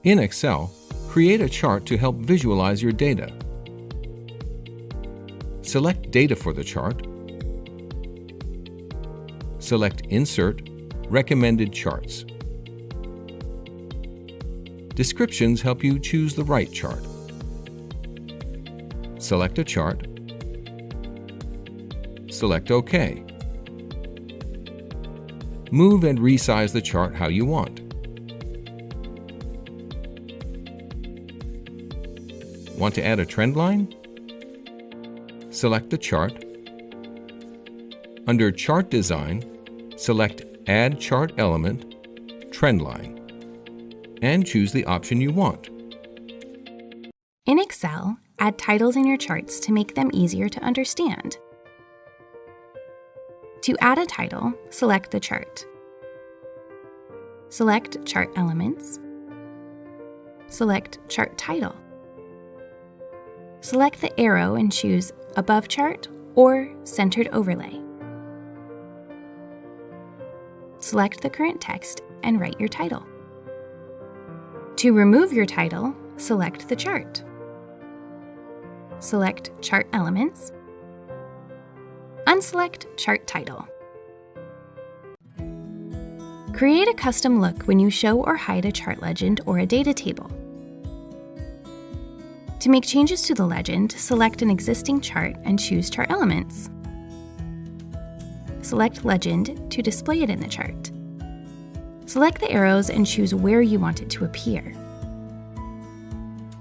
In Excel, create a chart to help visualize your data. Select Data for the chart. Select Insert, Recommended Charts. Descriptions help you choose the right chart. Select a chart. Select OK. Move and resize the chart how you want. Want to add a trend line? Select the chart. Under Chart Design, select Add Chart Element, Trend Line, and choose the option you want. In Excel, add titles in your charts to make them easier to understand. To add a title, select the chart. Select Chart Elements. Select Chart Title. Select the arrow and choose Above Chart or Centered Overlay. Select the current text and write your title. To remove your title, select the chart. Select Chart Elements. Unselect Chart Title. Create a custom look when you show or hide a chart legend or a data table. To make changes to the legend, select an existing chart and choose Chart Elements. Select Legend to display it in the chart. Select the arrows and choose where you want it to appear.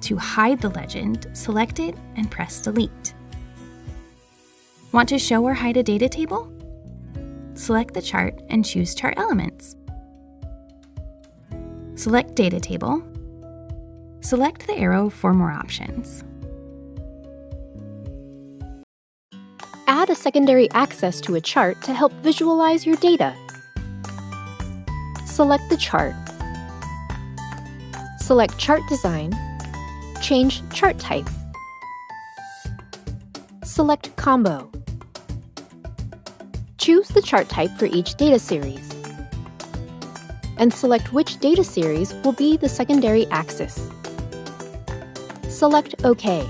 To hide the legend, select it and press Delete. Want to show or hide a data table? Select the chart and choose Chart Elements. Select Data Table. Select the arrow for more options. Add a secondary access to a chart to help visualize your data. Select the chart. Select Chart Design. Change chart type. Select Combo. Choose the chart type for each data series. And select which data series will be the secondary axis. Select OK.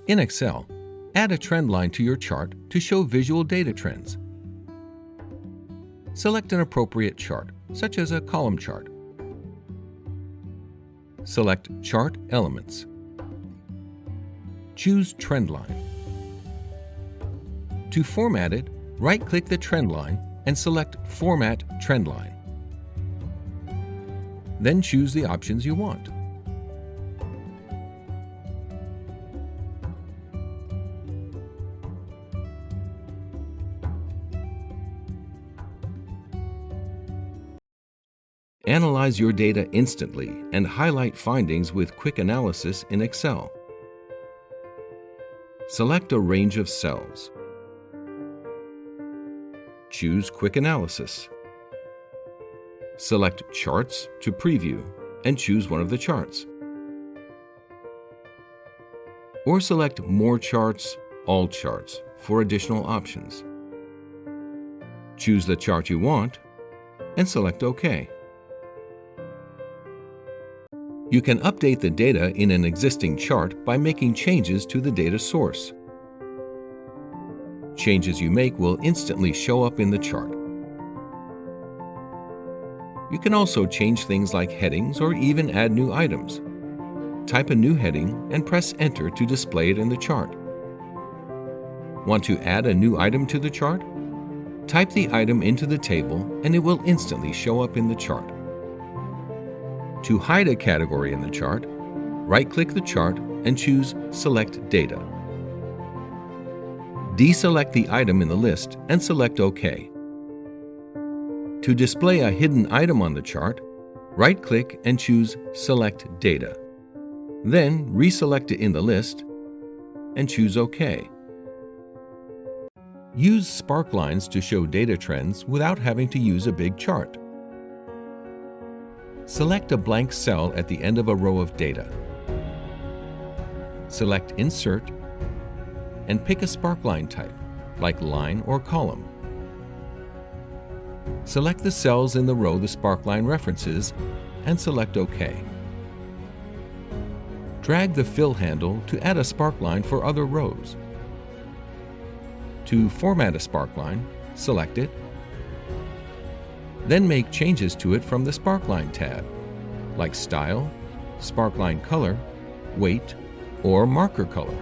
In Excel, add a trend line to your chart to show visual data trends. Select an appropriate chart, such as a column chart. Select Chart Elements. Choose Trend Line. To format it, right-click the trend line and select Format Trend Line. Then choose the options you want. Analyze your data instantly and highlight findings with quick analysis in Excel. Select a range of cells. Choose Quick Analysis. Select Charts to preview and choose one of the charts. Or select More Charts, All Charts for additional options. Choose the chart you want and select OK. You can update the data in an existing chart by making changes to the data source. Changes you make will instantly show up in the chart. You can also change things like headings or even add new items. Type a new heading and press Enter to display it in the chart. Want to add a new item to the chart? Type the item into the table and it will instantly show up in the chart. To hide a category in the chart, right-click the chart and choose Select Data. Deselect the item in the list and select OK. To display a hidden item on the chart, right-click and choose Select Data. Then reselect it in the list and choose OK. Use sparklines to show data trends without having to use a big chart. Select a blank cell at the end of a row of data. Select Insert and pick a sparkline type, like line or column. Select the cells in the row the sparkline references and select OK. Drag the fill handle to add a sparkline for other rows. To format a sparkline, select it. Then make changes to it from the Sparkline tab, like Style, Sparkline Color, Weight, or Marker Color.